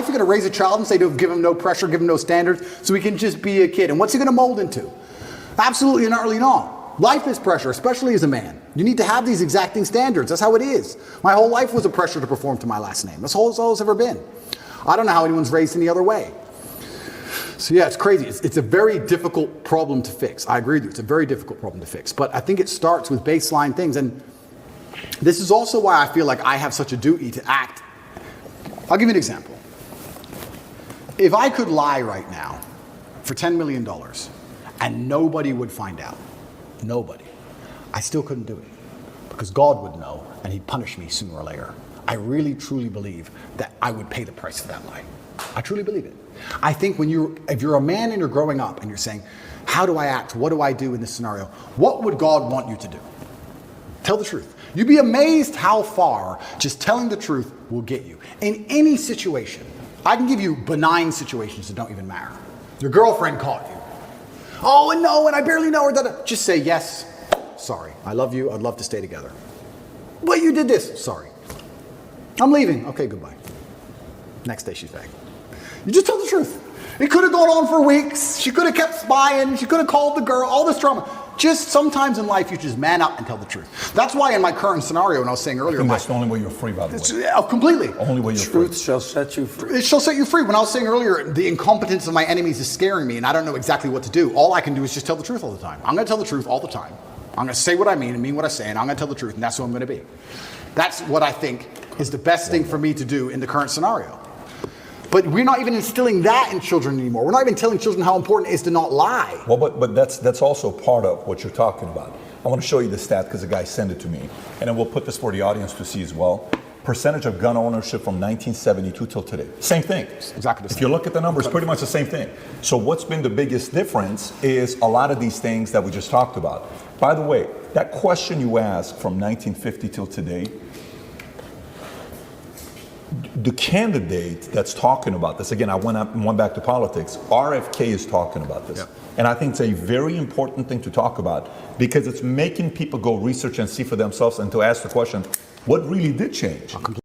you're going to raise a child and say, give him no pressure, give him no standards, so he can just be a kid. And what's he going to mold into? Absolutely and utterly not. Life is pressure, especially as a man. You need to have these exacting standards. That's how it is. My whole life was a pressure to perform to my last name. That's all it's ever been. I don't know how anyone's raised any other way. So yeah, it's crazy. It's a very difficult problem to fix. I agree with you. It's a very difficult problem to fix. But I think it starts with baseline things. And this is also why I feel like I have such a duty to act. I'll give you an example. If I could lie right now for $10 million and nobody would find out, nobody, I still couldn't do it because God would know and he'd punish me sooner or later. I really, truly believe that I would pay the price for that lie. I truly believe it. I think if you're a man and you're growing up and you're saying, how do I act? What do I do in this scenario? What would God want you to do? Tell the truth. You'd be amazed how far just telling the truth will get you. In any situation, I can give you benign situations that don't even matter. Your girlfriend caught you. Oh, and no, and I barely know her. Just say, yes, sorry. I love you. I'd love to stay together. But you did this. Sorry. I'm leaving. Okay, goodbye. Next day she's back. You just tell the truth. It could have gone on for weeks. She could have kept spying. She could have called the girl. All this drama. Just sometimes in life, you just man up and tell the truth. That's why in my current scenario, and I was saying earlier, that's the only way you're free, by the way. Completely. Only way you're free. Truth shall set you free. It shall set you free. When I was saying earlier, the incompetence of my enemies is scaring me, and I don't know exactly what to do. All I can do is just tell the truth all the time. I'm going to tell the truth all the time. I'm going to say what I mean and mean what I say, and I'm going to tell the truth, and that's who I'm going to be. That's what I think is the best thing for me to do in the current scenario. But we're not even instilling that in children anymore. We're not even telling children how important it is to not lie. Well, but that's also part of what you're talking about. I want to show you the stat because the guy sent it to me. And then we'll put this for the audience to see as well. Percentage of gun ownership from 1972 till today. Same thing. Exactly the same. If you look at the numbers, pretty much the same thing. So what's been the biggest difference is a lot of these things that we just talked about. By the way, that question you asked from 1950 till today, the candidate that's talking about this, again, I went back to politics, RFK is talking about this. Yeah. And I think it's a very important thing to talk about because it's making people go research and see for themselves and to ask the question, what really did change?